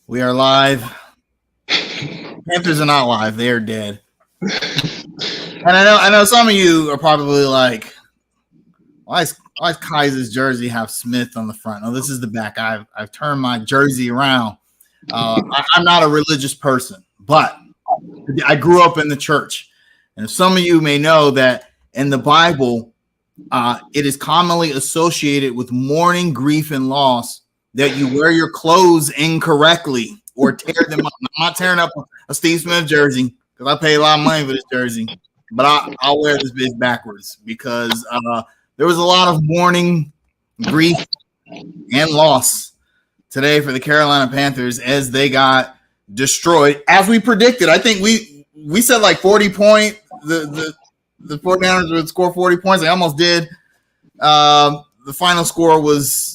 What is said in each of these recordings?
We are live. Panthers are not live; they are dead. And I know some of you are probably like, "Why is Kaiser's jersey have Smith on the front?" No, this is the back. I've turned my jersey around. I'm not a religious person, but I grew up in the church, and some of you may know that in the Bible, it is commonly associated with mourning, grief, and loss that you wear your clothes incorrectly or tear them up. I'm not tearing up a Steve Smith jersey because I pay a lot of money for this jersey, but I'll wear this bitch backwards because there was a lot of mourning, grief, and loss today for the Carolina Panthers as they got destroyed, as we predicted. I think we said like 40 point. The 49ers would score 40 points. They almost did. The final score was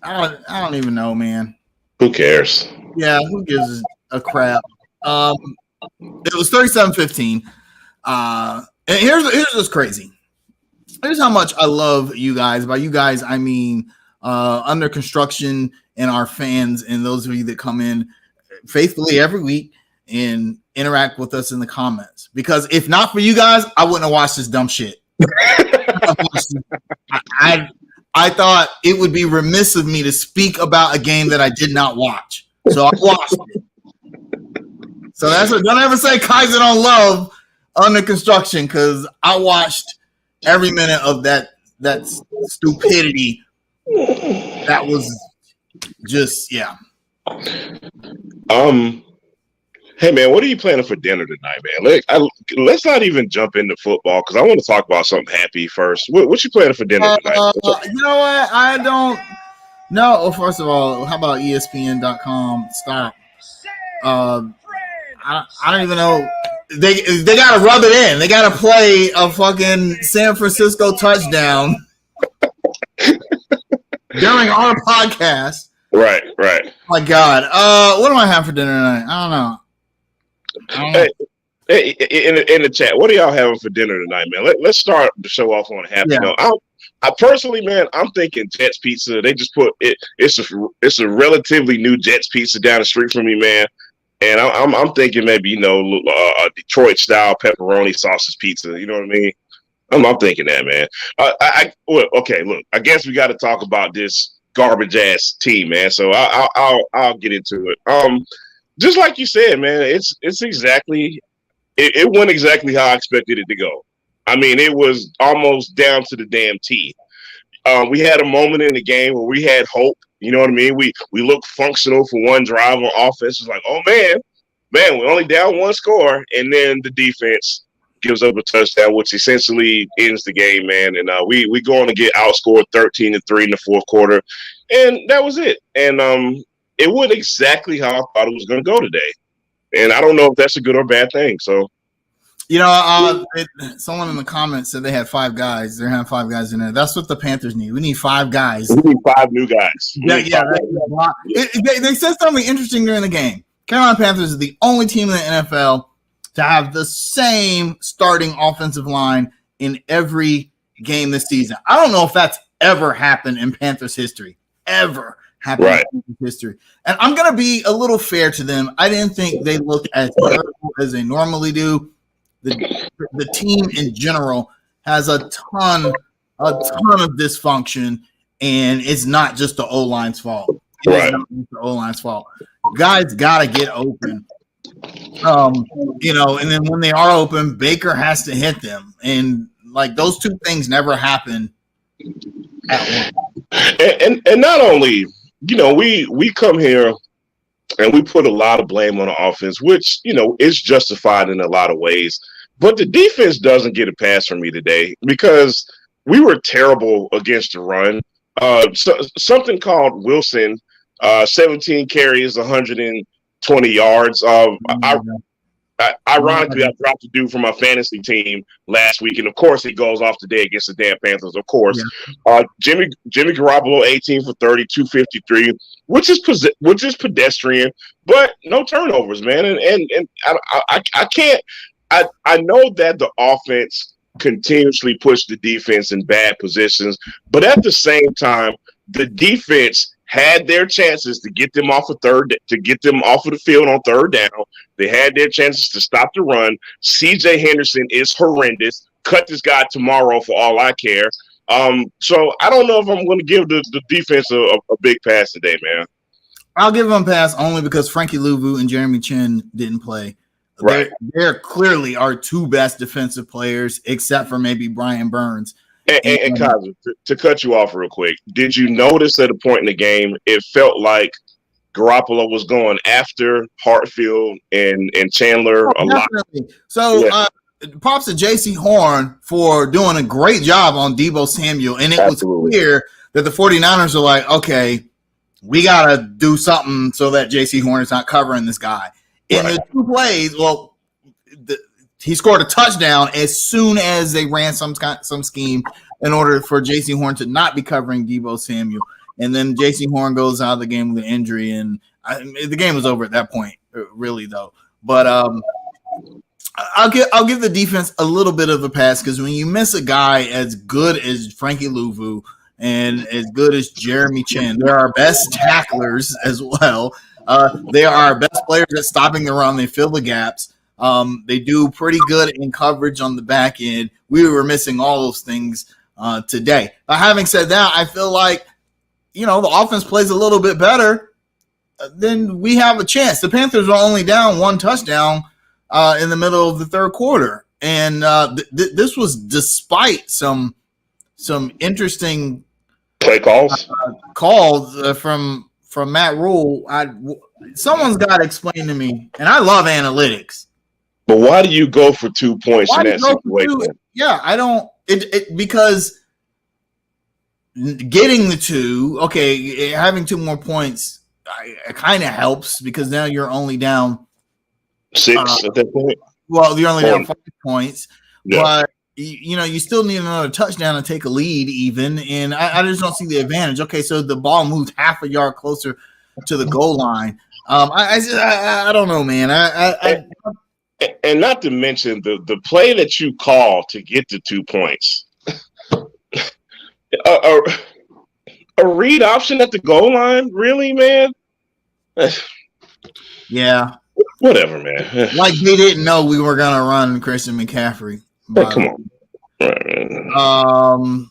I don't even know, man. Who cares? Yeah, who gives a crap? It was 37-15. And here's what's crazy. Here's how much I love you guys. By you guys, I mean under construction and our fans and those of you that come in faithfully every week and interact with us in the comments. Because if not for you guys, I wouldn't have watched this dumb shit. I thought it would be remiss of me to speak about a game that I did not watch. So I watched it. So don't ever say Kaiser don't love under construction, because I watched every minute of that stupidity. That was just, yeah. Hey man, what are you planning for dinner tonight, man? Let's not even jump into football because I want to talk about something happy first. What you planning for dinner tonight? You know what? I don't know. Well, first of all, how about ESPN.com? Stop. I don't even know. They gotta rub it in. They gotta play a fucking San Francisco touchdown during our podcast. Right. Oh my God. What do I have for dinner tonight? I don't know. Hey, in the chat, what are y'all having for dinner tonight, man? Let's start the show off on a happy note. I personally, man, I'm thinking Jets Pizza. They just put it. It's a relatively new Jets Pizza down the street from me, man. And I'm thinking maybe a Detroit style pepperoni sausage pizza. You know what I mean? I'm thinking that, man. Okay, look. I guess we got to talk about this garbage ass team, man. So I'll get into it. Just like you said, man, it's exactly it went exactly how I expected it to go. I mean, it was almost down to the damn T. We had a moment in the game where we had hope. You know what I mean? We looked functional for one drive on offense. It's like, oh man, we're only down one score, and then the defense gives up a touchdown, which essentially ends the game, man. And we go on to get outscored 13-3 in the fourth quarter, and that was it. And it went exactly how I thought it was going to go today. And I don't know if that's a good or bad thing. So, someone in the comments said they had 5 guys. They're having 5 guys in there. That's what the Panthers need. We need 5 guys. We need 5 new guys. They said something interesting during the game. Carolina Panthers is the only team in the NFL to have the same starting offensive line in every game this season. I don't know if that's ever happened in Panthers history. Ever. Happened in history. And I'm going to be a little fair to them. I didn't think they looked as terrible as they normally do. The team in general has a ton of dysfunction, and it's not just the O-line's fault. It's not just the O-line's fault. Guys got to get open. And then when they are open, Baker has to hit them. And like those two things never happen at once. And not only – we come here and we put a lot of blame on the offense, which, is justified in a lot of ways. But the defense doesn't get a pass from me today because we were terrible against the run. Something called Wilson, 17 carries, 120 yards. Ironically, I dropped a dude from my fantasy team last week, and of course, he goes off today against the damn Panthers. Of course, Jimmy Garoppolo, 18 for 30, 253, which is pedestrian, but no turnovers, man. And I can't. I know that the offense continuously pushed the defense in bad positions, but at the same time, the defense had their chances to get them off of the field on third down. They had their chances to stop the run. CJ Henderson is horrendous. Cut this guy tomorrow for all I care. So I don't know if I'm going to give the defense a big pass today, man. I'll give them a pass only because Frankie Louvu and Jeremy Chin didn't play. Right. They're clearly our two best defensive players, except for maybe Brian Burns. And Kaiser, to cut you off real quick, did you notice at a point in the game it felt like Garoppolo was going after Hartfield and Chandler a lot? So props to J.C. Horn for doing a great job on Deebo Samuel, and it was clear that the 49ers are like, okay, we got to do something so that J.C. Horn is not covering this guy. In the two plays, he scored a touchdown as soon as they ran some scheme in order for J.C. Horn to not be covering Deebo Samuel. And then J.C. Horn goes out of the game with an injury, and the game was over at that point, really, though. But I'll give the defense a little bit of a pass because when you miss a guy as good as Frankie Louvu and as good as Jeremy Chin, they're our best tacklers as well. They are our best players at stopping the run. They fill the gaps. They do pretty good in coverage on the back end. We were missing all those things today. But having said that, I feel like, the offense plays a little bit better, then we have a chance. The Panthers are only down one touchdown in the middle of the third quarter. And this was despite some interesting play calls from Matt Rule. Someone's got to explain to me, and I love analytics. But why do you go for 2 points in that situation? Yeah, I don't because getting the 2, okay, having 2 more points it kind of helps because now you're only down 6 at that point. Well, you're only down 5 points, yeah. But you still need another touchdown to take a lead even, and I just don't see the advantage. Okay, so the ball moved half a yard closer to the goal line. I don't know, man. And not to mention the play that you call to get the 2 points. A read option at the goal line? Really, man? Yeah. Whatever, man. Like they didn't know we were going to run Christian McCaffrey. Come on.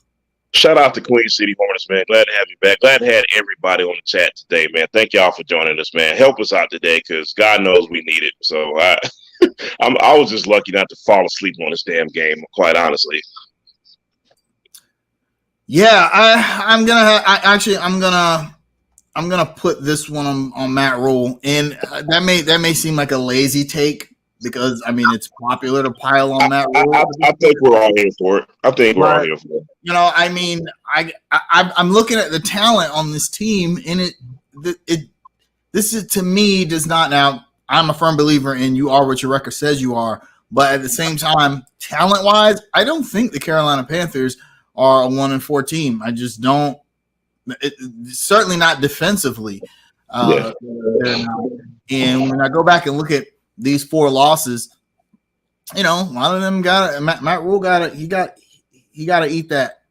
Shout out to Queen City Hornets, man. Glad to have you back. Glad to have everybody on the chat today, man. Thank y'all for joining us, man. Help us out today because God knows we need it. So I was just lucky not to fall asleep on this damn game, quite honestly. Yeah, I'm gonna put this one on Matt Rule, and that may seem like a lazy take because it's popular to pile on Matt Rule. I think we're all here for it. I think we're all here for it. I'm looking at the talent on this team, and this is to me does not. Now I'm a firm believer in you are what your record says you are, but at the same time, talent wise, I don't think the Carolina Panthers are a 1-4 team. I just don't. Certainly not defensively. They're not. And when I go back and look at these 4 losses, a lot of them got Matt Rule got it. He got to eat that.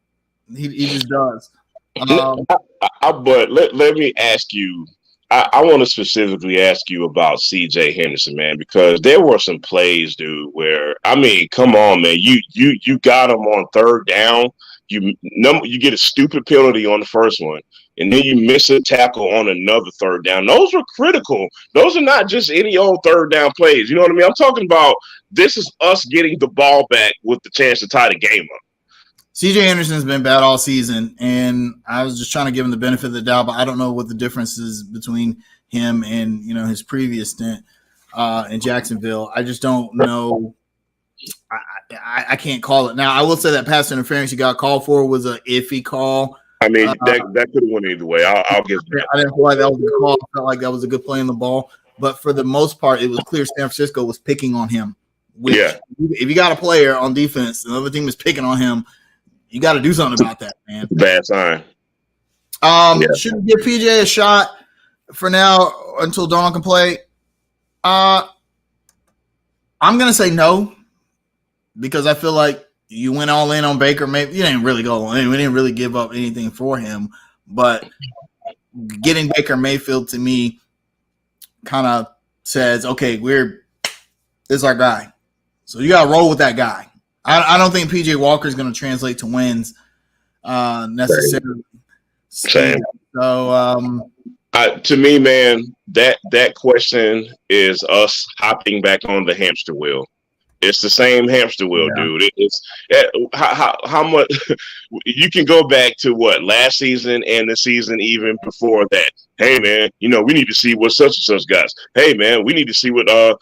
He just does. But let me ask you. I want to specifically ask you about CJ Henderson, man, because there were some plays, dude, where come on, man, you got him on third down. You get a stupid penalty on the first one, and then you miss a tackle on another third down. Those were critical. Those are not just any old third down plays. You know what I mean? I'm talking about this is us getting the ball back with the chance to tie the game up. CJ Henderson's been bad all season, and I was just trying to give him the benefit of the doubt, but I don't know what the difference is between him and his previous stint in Jacksonville. I just don't know. I can't call it. Now, I will say that pass interference he got called for was an iffy call. That could have went either way. I'll give that. I didn't feel like that was a good call. I felt like that was a good play in the ball. But for the most part, it was clear San Francisco was picking on him. If you got a player on defense, the other team is picking on him, you got to do something about that, man. Bad sign. Should we give PJ a shot for now until Donald can play? I'm going to say no. Because I feel like you went all in on Baker. Maybe you didn't really go all in. We didn't really give up anything for him. But getting Baker Mayfield to me kind of says, okay, this is our guy. So you got to roll with that guy. I don't think PJ Walker is going to translate to wins necessarily. Same. So, to me, man, that question is us hopping back on the hamster wheel. It's the same hamster wheel, dude. It's how much you can go back to what last season and the season even before that. Hey, man, we need to see what such and such guys. Hey, man, we need to see what Kyle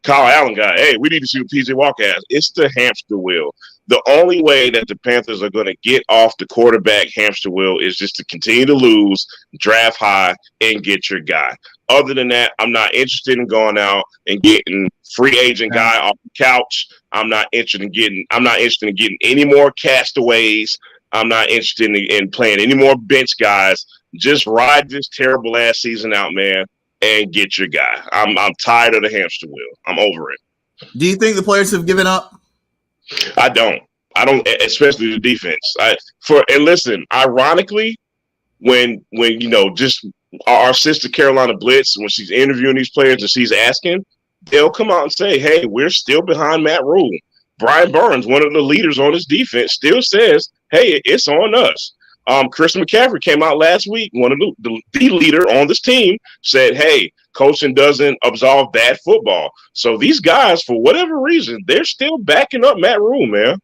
Allen got. Hey, we need to see what PJ Walker has. It's the hamster wheel. The only way that the Panthers are going to get off the quarterback hamster wheel is just to continue to lose, draft high, and get your guy. Other than that, I'm not interested in going out and getting free agent guy off the couch. I'm not interested in getting any more castaways. I'm not interested in playing any more bench guys. Just ride this terrible ass season out, man, and get your guy. I'm tired of the hamster wheel. I'm over it. Do you think the players have given up? I don't, especially the defense. And listen, ironically, when just our sister Carolina Blitz, when she's interviewing these players and she's asking, they'll come out and say, "Hey, we're still behind Matt Rule." Brian Burns, one of the leaders on this defense, still says, "Hey, it's on us." Chris McCaffrey came out last week, one of the leader on this team, said, "Hey, coaching doesn't absolve bad football." So these guys, for whatever reason, they're still backing up Matt Rule, man.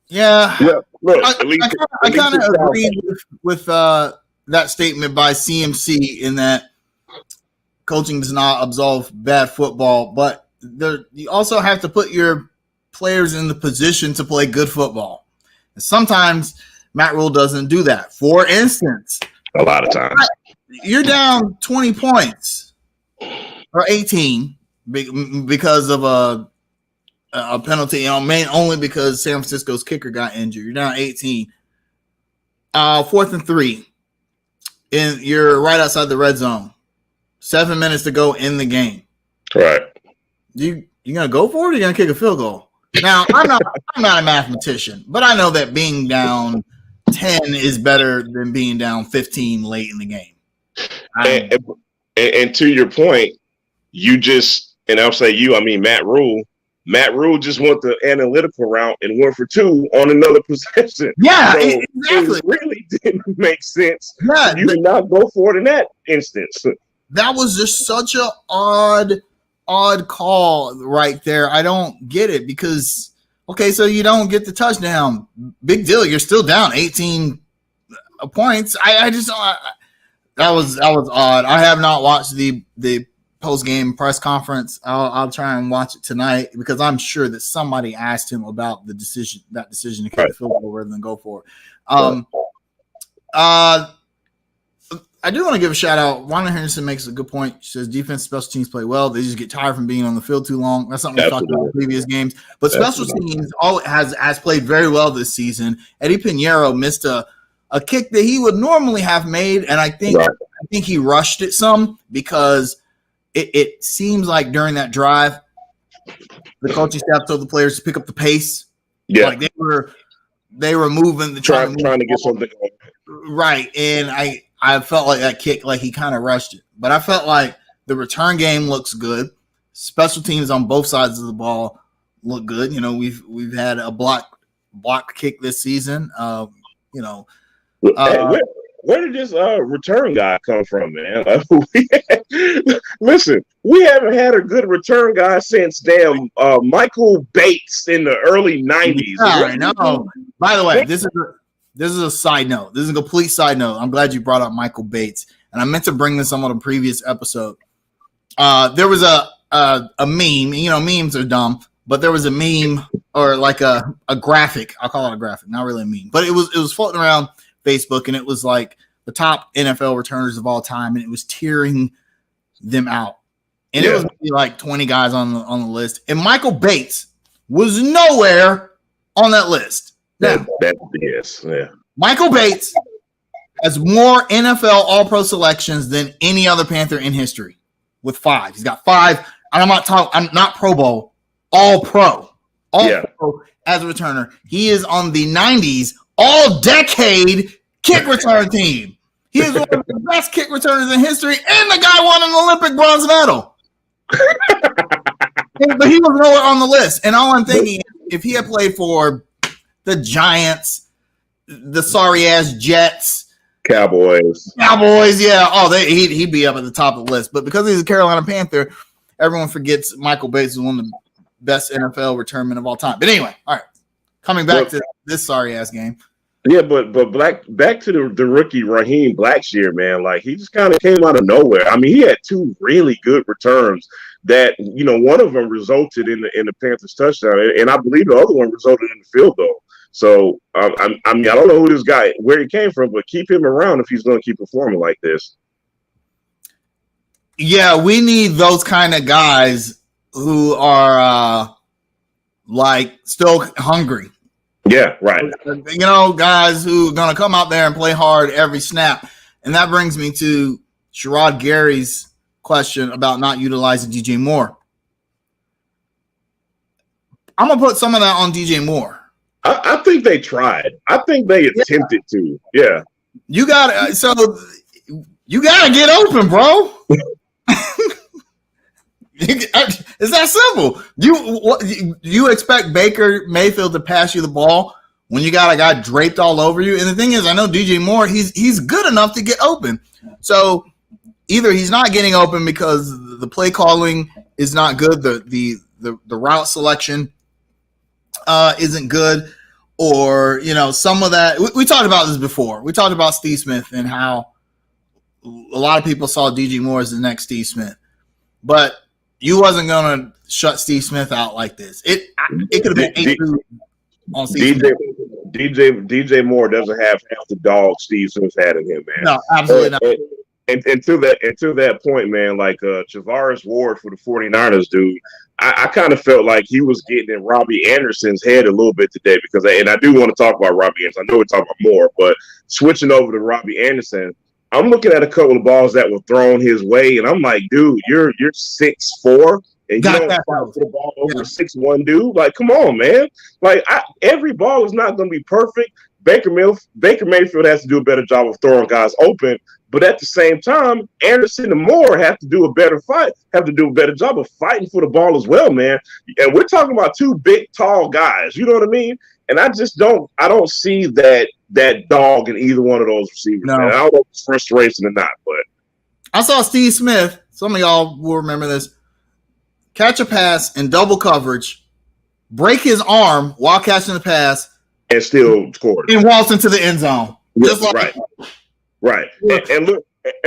Yeah. Look, I kind of agree with that statement by CMC in that coaching does not absolve bad football, but you also have to put your players in the position to play good football. And sometimes Matt Rule doesn't do that. For instance, a lot of times you're down 20 points or 18 because of a penalty, only because San Francisco's kicker got injured. You're down 18. 4th and 3. And you're right outside the red zone. 7 minutes to go in the game. Right. You gonna go for it or you gonna kick a field goal? Now, I'm not a mathematician, but I know that being down 10 is better than being down 15 late in the game. And to your point, and I'll say I mean Matt Rule. Matt Rule just went the analytical route and went for 2 on another possession. Yeah, so exactly. It really didn't make sense. Yeah, you did not go for it in that instance. That was just such a odd call right there. I don't get it because, okay, so you don't get the touchdown. Big deal. You're still down 18 points. That was odd. I have not watched the post-game press conference. I'll try and watch it tonight because I'm sure that somebody asked him about that decision to kick the field goal rather than go for it. I do want to give a shout out. Wanda Henderson makes a good point. She says defense, special teams play well. They just get tired from being on the field too long. That's something we talked about in previous games. But special teams has played very well this season. Eddie Pinheiro missed a kick that he would normally have made, and I think he rushed it some because it seems like during that drive, the coaching staff told the players to pick up the pace. Yeah, like they were moving, trying to get something right, and I felt like that kick, like he kind of rushed it. But I felt like the return game looks good. Special teams on both sides of the ball look good. We've had a block kick this season. Where did this return guy come from, man? Listen, we haven't had a good return guy since Michael Bates in the early 90s. Yeah, I know. By the way, this is a side note. This is a complete side note. I'm glad you brought up Michael Bates, and I meant to bring this up on a previous episode. There was a meme. Memes are dumb, but there was a meme or like a graphic. I'll call it a graphic, not really a meme, but it was floating around Facebook, and it was like the top NFL returners of all time, and it was tearing them out. And it was maybe like 20 guys on the list, and Michael Bates was nowhere on that list. Now, Michael Bates has more NFL All-Pro selections than any other Panther in history, with 5. He's got 5. I'm not Pro Bowl, All-Pro as a returner. He is on the 90s All-Decade kick return team. He is one of the best kick returners in history, and the guy won an Olympic bronze medal. But he was nowhere on the list. And all I'm thinking, if he had played for the Giants, the sorry-ass Jets, Cowboys, yeah. He'd be up at the top of the list. But because he's a Carolina Panther, everyone forgets Michael Bates is one of the best NFL returnmen of all time. But anyway, all right. Coming back to this sorry-ass game. Yeah, but back to the rookie Raheem Blackshear, man. Like, he just kind of came out of nowhere. I mean, he had two really good returns that, one of them resulted in the Panthers touchdown, and I believe the other one resulted in the field goal. So I mean, I don't know who this guy, where he came from, but keep him around if he's going to keep performing like this. Yeah, we need those kind of guys who are like still hungry. Yeah, right. Guys who are going to come out there and play hard every snap. And that brings me to Sherrod Gary's question about not utilizing DJ Moore. I'm going to put some of that on DJ Moore. I think they tried. I think they attempted to. Yeah. You got to get open, bro. It's that simple. You expect Baker Mayfield to pass you the ball when you got a guy draped all over you? And the thing is, I know DJ Moore, he's good enough to get open. So either he's not getting open because the play calling is not good, the route selection isn't good, or some of that. We talked about this before. We talked about Steve Smith and how a lot of people saw DJ Moore as the next Steve Smith, but you wasn't gonna shut Steve Smith out like this. It could have been 8-2 on Steve Smith. DJ Moore doesn't have half the dog Steve Smith had in him, man. No, absolutely not. And to that point, man, like Travaris Ward for the 49ers, dude, I kind of felt like he was getting in Robbie Anderson's head a little bit today because, and I do want to talk about Robbie Anderson. I know we're talking about more, but switching over to Robbie Anderson, I'm looking at a couple of balls that were thrown his way, and I'm like, dude, you're 6'4", and you don't fight for the ball over a 6'1" dude. Like, come on, man. Like, every ball is not going to be perfect. Baker Mayfield has to do a better job of throwing guys open, but at the same time, Anderson and Moore have to do a better job of fighting for the ball as well, man. And we're talking about two big, tall guys. You know what I mean? And I don't see that dog in either one of those receivers. No. Man. I don't know if it's frustration or not, but I saw Steve Smith. Some of y'all will remember this. Catch a pass in double coverage, break his arm while catching the pass, and still scored. And waltz into the end zone. Just like right. And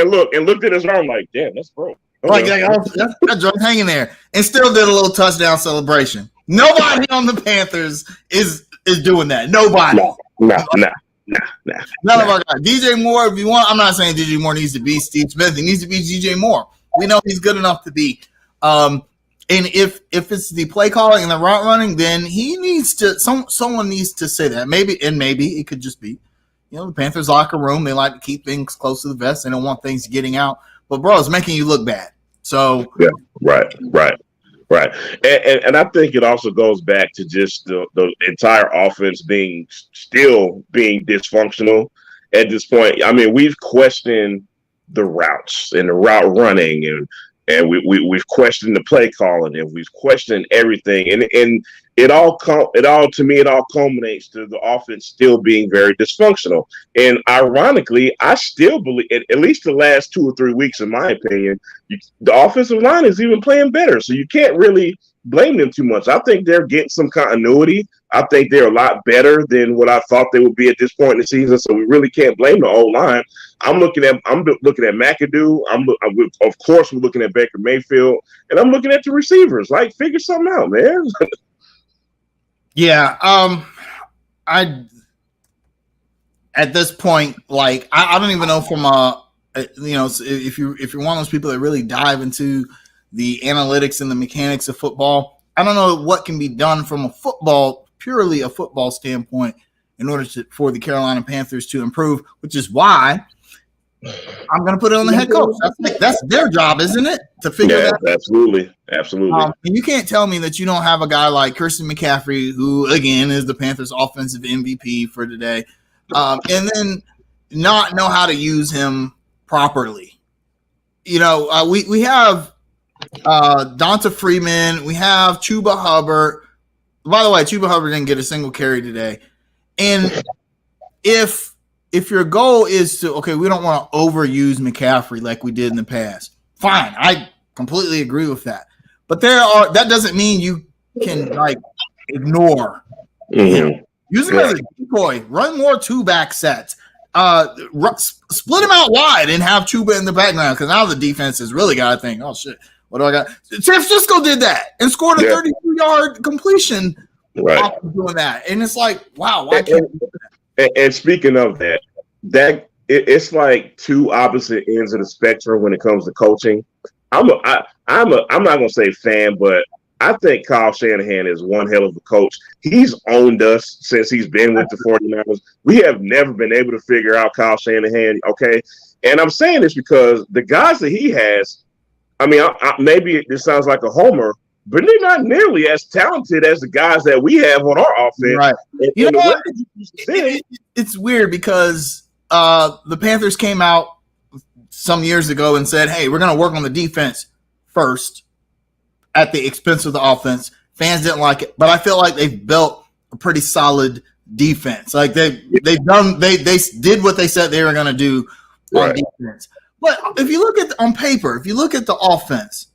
looked at his arm like, damn, that's broke. Like that joint hanging there, and still did a little touchdown celebration. Nobody on the Panthers is doing that. Nobody. No. None of our guys. DJ Moore, if you want, I'm not saying DJ Moore needs to be Steve Smith. He needs to be DJ Moore. We know he's good enough to be. And if it's the play calling and the route running, then he needs to. Someone needs to say that. Maybe it could just be, the Panthers locker room. They like to keep things close to the vest. They don't want things getting out. But bro, it's making you look bad. So yeah, right. And I think it also goes back to just the entire offense being dysfunctional at this point. I mean, we've questioned the routes and the route running, and we've questioned the play calling, and we've questioned everything, and it all culminates to the offense still being very dysfunctional. And ironically, I still believe, at least the last 2 or 3 weeks, in my opinion, the offensive line is even playing better. So you can't really blame them too much. I think they're getting some continuity. I think they're a lot better than what I thought they would be at this point in the season. So we really can't blame the O-line. I'm looking at McAdoo. Of course, we're looking at Baker Mayfield, and I'm looking at the receivers. Like, figure something out, man. Yeah. At this point, like, I don't even know from if you're one of those people that really dive into the analytics and the mechanics of football, I don't know what can be done from purely a football standpoint in order for the Carolina Panthers to improve, which is why I'm going to put it on the head coach. That's their job, isn't it? To figure that out. Absolutely. And you can't tell me that you don't have a guy like Christian McCaffrey, who, again, is the Panthers' offensive MVP for today. And then not know how to use him properly. We have Donta Freeman, we have Chuba Hubbard. By the way, Chuba Hubbard didn't get a single carry today. And if your goal is to, we don't want to overuse McCaffrey like we did in the past, fine. I completely agree with that. But that doesn't mean you can ignore him. Use him as a decoy. Run more 2-back sets. Split him out wide and have Chuba in the background, because now the defense has really got to think, oh shit, what do I got? San Francisco did that and scored a 32-yard completion after doing that. And it's like, wow, why can't we do that? And speaking of that it's like two opposite ends of the spectrum when it comes to coaching. I'm not gonna say fan, but I think Kyle Shanahan is one hell of a coach. He's owned us since he's been with the 49ers. We have never been able to figure out Kyle Shanahan, okay? And I'm saying this because the guys that he has, maybe this sounds like a homer, but they're not nearly as talented as the guys that we have on our offense. Right. It's weird because the Panthers came out some years ago and said, hey, we're going to work on the defense first at the expense of the offense. Fans didn't like it, but I feel like they've built a pretty solid defense. Like they did what they said they were going to do on defense. But if you look at on paper, if you look at the offense,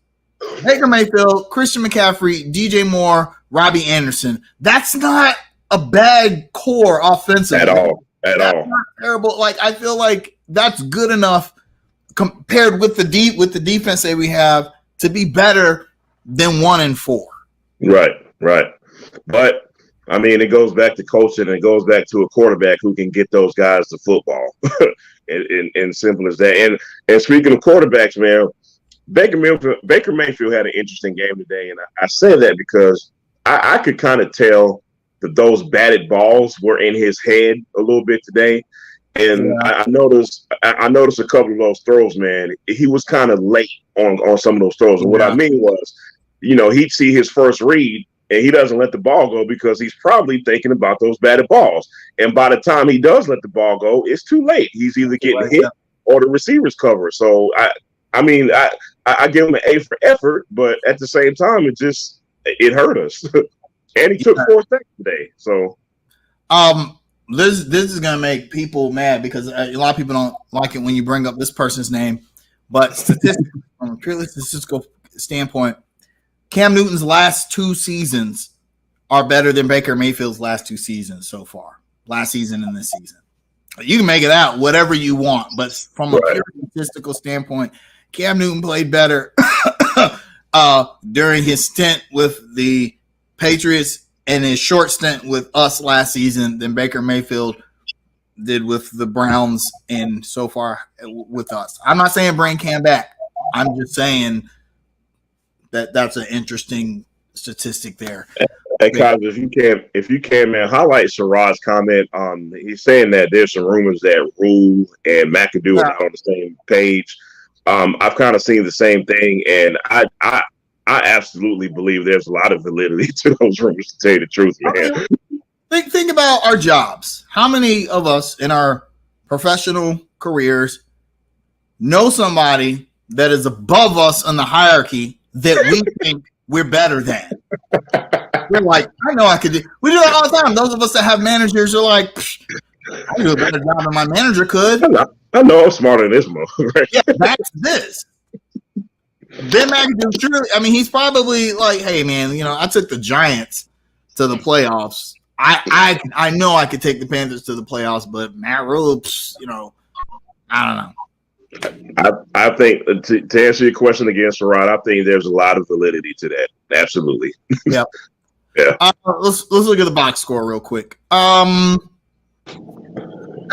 Baker Mayfield, Christian McCaffrey, DJ Moore, Robbie Anderson, that's not a bad core offensively. At all. Not terrible. I feel like that's good enough compared with the defense that we have to be better than 1-4. Right. But it goes back to coaching, and it goes back to a quarterback who can get those guys the football. and simple as that. And speaking of quarterbacks, man, Baker Mayfield had an interesting game today, and I say that because I could kind of tell that those batted balls were in his head a little bit today. And I noticed a couple of those throws, man. He was kind of late on some of those throws. And what I mean was, he'd see his first read and he doesn't let the ball go because he's probably thinking about those batted balls. And by the time he does let the ball go, it's too late. He's either getting hit or the receivers cover. So I give him an A for effort, but at the same time, it hurt us. And he took 4 seconds today. So, this is gonna make people mad because a lot of people don't like it when you bring up this person's name. But from a purely statistical standpoint, Cam Newton's last 2 seasons are better than Baker Mayfield's last 2 seasons so far. Last season and this season. You can make it out whatever you want, but from a pure statistical standpoint, Cam Newton played better during his stint with the Patriots and his short stint with us last season than Baker Mayfield did with the Browns and so far with us. I'm not saying bring Cam back. I'm just saying that's an interesting statistic there. Hey, Kyle, if you can, man, highlight Sherrod's comment. He's saying that there's some rumors that Rule and McAdoo are not on the same page. I've kind of seen the same thing, and I absolutely believe there's a lot of validity to those rumors, to tell you the truth, man. Think about our jobs. How many of us in our professional careers know somebody that is above us in the hierarchy that we think we're better than? We're like, I know I could do. We do it all the time. Those of us that have managers are like, I do a better job than my manager could. I know I'm smarter than this motherfucker. Yeah, that's this. Ben McAdoo, truly, he's probably like, hey, man, I took the Giants to the playoffs. I know I could take the Panthers to the playoffs, but Matt Rule, I don't know. I think to answer your question again, Sherrod, I think there's a lot of validity to that. Absolutely. Yep. Yeah. Let's look at the box score real quick.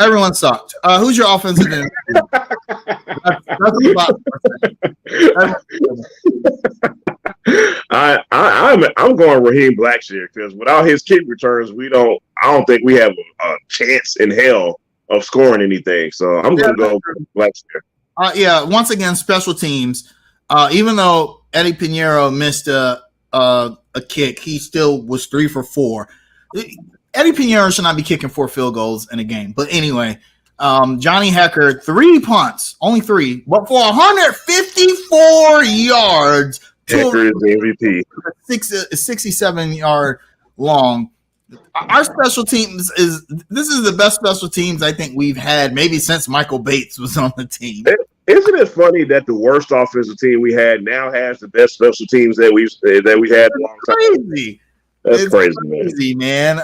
Everyone sucked. Who's your offensive end? I'm going Raheem Blackshear because without his kick returns, I don't think we have a chance in hell of scoring anything. So I'm going to go Blackshear. Once again, special teams. Even though Eddie Pinheiro missed a kick, he still was 3 for 4. Eddie Pinheiro should not be kicking 4 field goals in a game. But anyway, Johnny Hecker, 3 punts, only 3, but for 154 yards. Hecker is the MVP. 67-yard long. Our special teams is the best special teams I think we've had maybe since Michael Bates was on the team. Isn't it funny that the worst offensive team we had now has the best special teams that we had a long time? Crazy. That's crazy, man.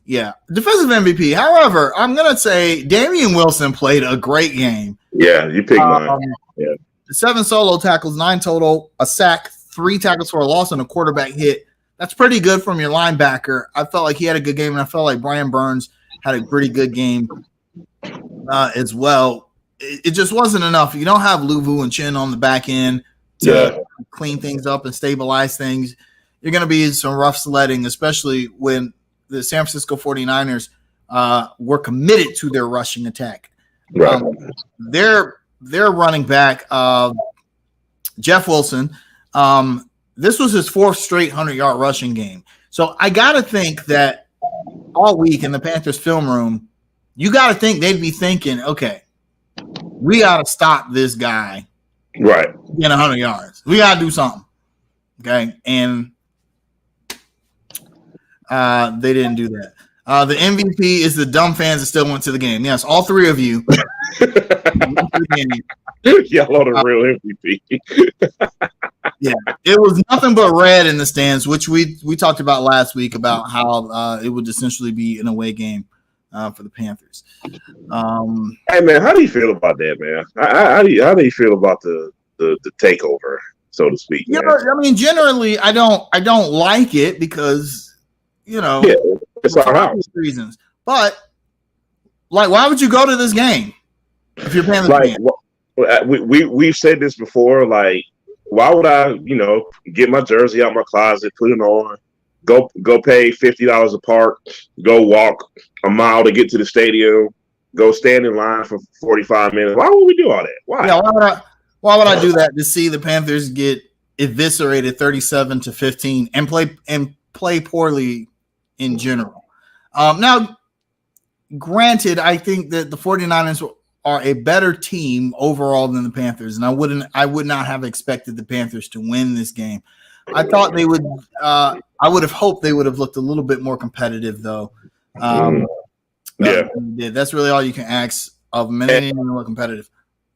Yeah, defensive MVP. However, I'm gonna say Damian Wilson played a great game. Yeah, you picked mine. Yeah, 7 solo tackles, 9 total, a sack, 3 tackles for a loss, and a quarterback hit. That's pretty good from your linebacker. I felt like he had a good game, and I felt like Brian Burns had a pretty good game as well. It just wasn't enough. You don't have Luvu and Chin on the back end to clean things up and stabilize things. You're going to be some rough sledding, especially when the San Francisco 49ers were committed to their rushing attack. Right. Their running back, Jeff Wilson, this was his 4th straight 100-yard rushing game. So I got to think that all week in the Panthers film room, you got to think they'd be thinking, okay, we got to stop this guy right in 100 yards. We got to do something. Okay. And they didn't do that. The MVP is the dumb fans that still went to the game. Yes, all 3 of you. Y'all are the real MVP. Yeah, it was nothing but red in the stands, which we talked about last week about how it would essentially be an away game for the Panthers. Hey man, how do you feel about that, man? How do you feel about the takeover, so to speak? Yeah, I mean, generally, I don't like it because it's our house reasons. But like, why would you go to this game if you're Panthers fan? We've said this before. Like, why would I, get my jersey out my closet, put it on, go pay $50 a park, go walk a mile to get to the stadium, go stand in line for 45 minutes? Why would we do all that? Why? Yeah, why would I do that to see the Panthers get eviscerated 37-15 and play poorly in general? Now, granted, I think that the 49ers are a better team overall than the Panthers, and I would not have expected the Panthers to win this game. I thought they would. I would have hoped they would have looked a little bit more competitive, though. That's really all you can ask of them. And they didn't even look competitive.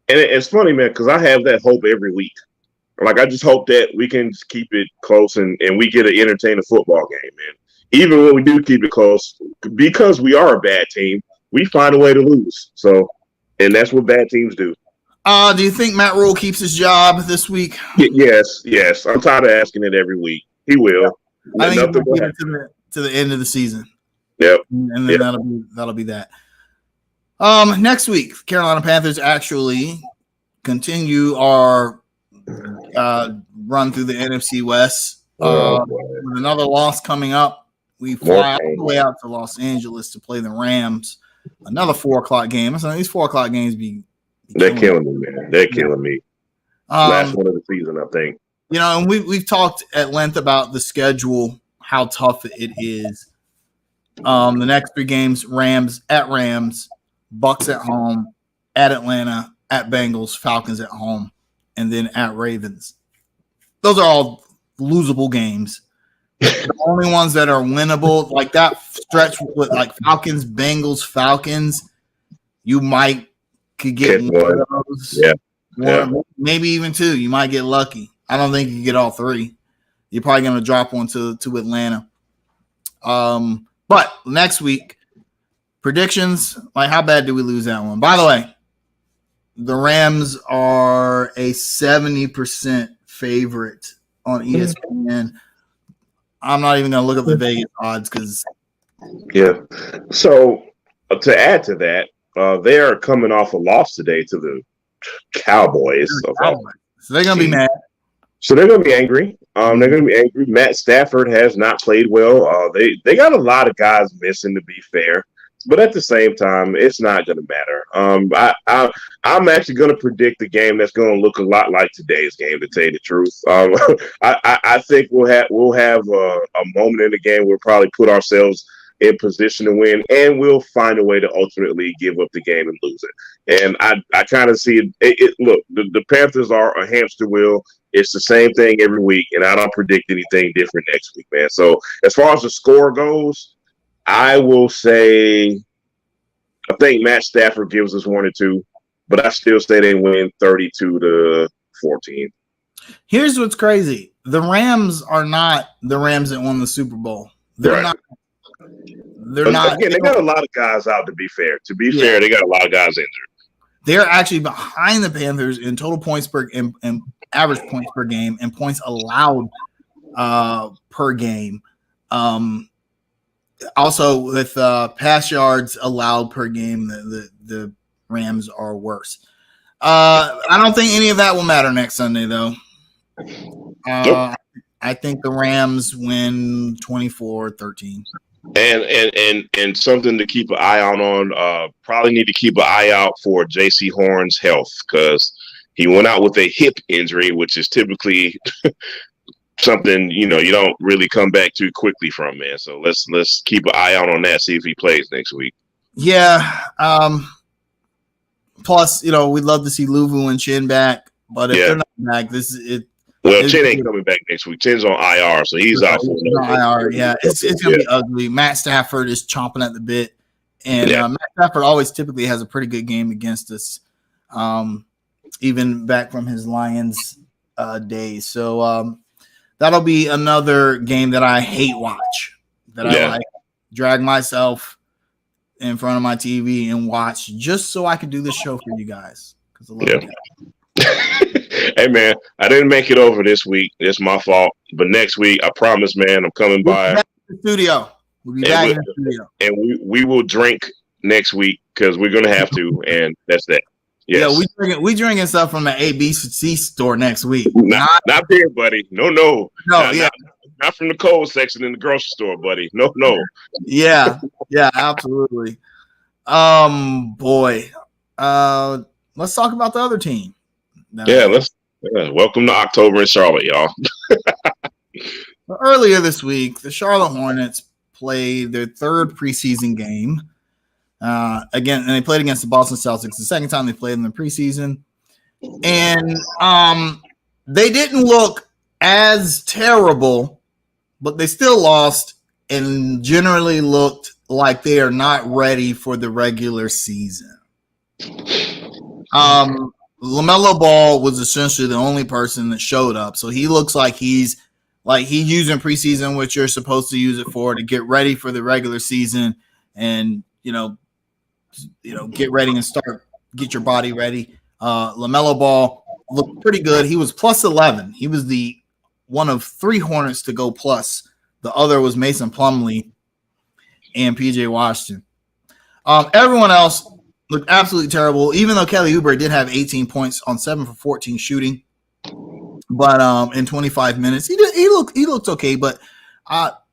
And it's funny, man, because I have that hope every week. Like, I just hope that we can just keep it close and we get an entertaining football game, man. Even when we do keep it close, because we are a bad team, we find a way to lose. So, and that's what bad teams do. Do you think Matt Rule keeps his job this week? Yes. I'm tired of asking it every week. He will. I think he'll get it to the end of the season. Yep. And then that'll be that. Next week, Carolina Panthers actually continue our run through the NFC West. With another loss coming up. We fly all the way out to Los Angeles to play the Rams. Another 4:00 game. So these 4:00 games they're killing me, man. They're killing me. Last one of the season, I think. And we've talked at length about the schedule, how tough it is. The next 3 games: Rams at Rams, Bucks at home, at Atlanta, at Bengals, Falcons at home, and then at Ravens. Those are all losable games. The only ones that are winnable, like that stretch with like Falcons, Bengals, Falcons, you could get one of those. Yeah. Maybe even 2. You might get lucky. I don't think you can get all 3. You're probably going to drop one to Atlanta. But next week, predictions, like how bad do we lose that one? By the way, the Rams are a 70% favorite on ESPN. I'm not even going to look up the Vegas odds because. Yeah. So to add to that, they are coming off a loss today to the Cowboys. So they're going to be mad. So they're going to be angry. They're going to be angry. Matt Stafford has not played well. They got a lot of guys missing, to be fair. But at the same time, it's not going to matter. I'm actually going to predict a game that's going to look a lot like today's game, to tell you the truth. I think we'll have a moment in the game where we'll probably put ourselves in position to win, and will find a way to ultimately give up the game and lose it. And I kind of see it. Look, the Panthers are a hamster wheel. It's the same thing every week, and I don't predict anything different next week, man. So as far as the score goes, I will say I think Matt Stafford gives us 1 or 2, but I still say they win 32-14. Here's what's crazy. The Rams are not the Rams that won the Super Bowl. They're right. not. They're not. Again, they got a lot of guys out, to be fair. To be fair, they got a lot of guys injured. They're actually behind the Panthers in total points per and average points per game and points allowed per game. Also, with pass yards allowed per game, the Rams are worse. I don't think any of that will matter next Sunday, though. Nope. I think the Rams win 24-13. And something to keep an eye out on. Probably need to keep an eye out for J.C. Horn's health, because he went out with a hip injury, which is typically something you don't really come back too quickly from, man. So let's keep an eye out on that. See if he plays next week. Yeah. Plus, we'd love to see Luvu and Chin back, but if they're not back, this is it. Well, Chin ain't coming back next week. Chin's on IR, so he's out for IR. Yeah, it's gonna be ugly. Matt Stafford is chomping at the bit, and Matt Stafford always typically has a pretty good game against us, even back from his Lions days. So that'll be another game that I hate watch. That I like drag myself in front of my TV and watch just so I can do this show for you guys. Because I love it. Hey, man, I didn't make it over this week. It's my fault. But next week, I promise, man, I'm coming by. Back in the studio. We'll be back in the studio. And we will drink next week because we're going to have to. And that's that. Yes. Yeah, we drinking stuff from the ABC store next week. Not there, buddy. No. Not from the cold section in the grocery store, buddy. No. Yeah, absolutely. Boy. Let's talk about the other team. Welcome to October in Charlotte, y'all. Earlier this week, the Charlotte Hornets played their third preseason game. Again, and they played against the Boston Celtics. The second time they played in the preseason. And they didn't look as terrible, but they still lost and generally looked like they are not ready for the regular season. LaMelo Ball was essentially the only person that showed up. So he looks like he's using preseason, which you're supposed to use it for, to get ready for the regular season and, get ready and get your body ready. LaMelo Ball looked pretty good. He was plus 11. He was the one of 3 Hornets to go plus. The other was Mason Plumlee and PJ Washington. Everyone else looked absolutely terrible, even though Kelly Oubre did have 18 points on 7 for 14 shooting. But in 25 minutes, he looked okay. But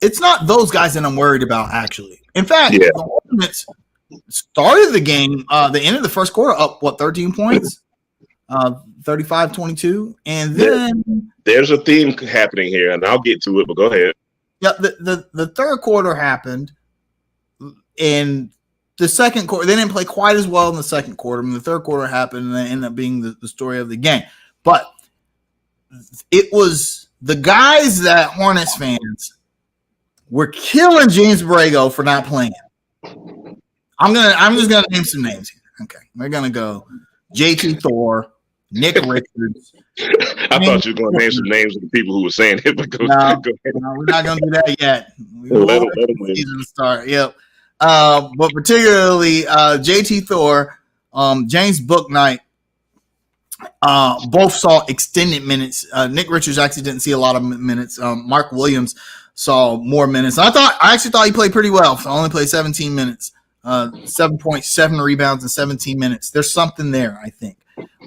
it's not those guys that I'm worried about, actually. In fact, the Hornets started the game, the end of the first quarter, up 13 points, 35-22, and then there's a theme happening here, and I'll get to it. But go ahead. Yeah, the third quarter happened, and the second quarter, they didn't play quite as well in the second quarter. I mean, the third quarter happened, and that ended up being the story of the game. But it was the guys that Hornets fans were killing James Borrego for not playing. I'm just gonna name some names here. Okay, we're gonna go JT Thor, Nick Richards. I thought you were going to name some names of the people who were saying it, but go ahead. No, we're not going to do that yet. Let them start. Yep. But particularly JT Thor, James Bouknight, both saw extended minutes. Nick Richards actually didn't see a lot of minutes. Mark Williams saw more minutes. I actually thought he played pretty well. So only played 17 minutes, 7.7 rebounds in 17 minutes. There's something there, I think.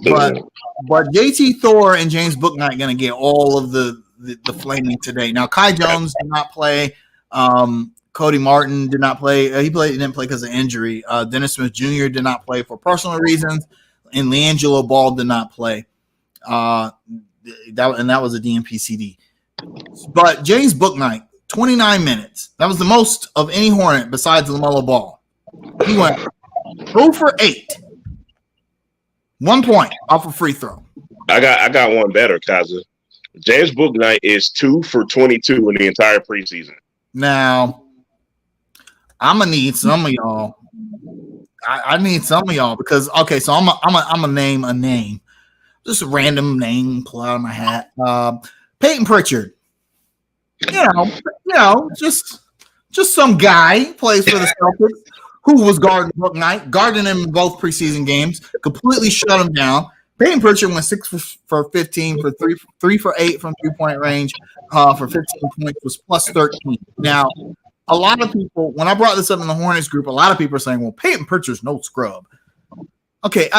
But JT Thor and James Bouknight going to get all of the flaming today. Now, Kai Jones did not play. Cody Martin did not play. He didn't play because of injury. Dennis Smith Jr. did not play for personal reasons, and LiAngelo Ball did not play. That was a DNP CD. But James Bouknight, 29 minutes. That was the most of any Hornet besides LaMelo Ball. He went 0 for 8. 1 point off a free throw. I got one better, Kaza. James Bouknight is 2 for 22 in the entire preseason. Now, I'm gonna need some of y'all. I need some of y'all because so I'm a name a name, just a random name pull out of my hat. Peyton Pritchard. You know, just some guy who plays for the Celtics who was guarding guarding him in both preseason games, completely shut him down. Peyton Pritchard went 6 for 15 for 3 for 8 from 3-point range for 15 points, was plus 13. Now, a lot of people, when I brought this up in the Hornets group, a lot of people are saying, well, Peyton Pritchard's no scrub. Okay,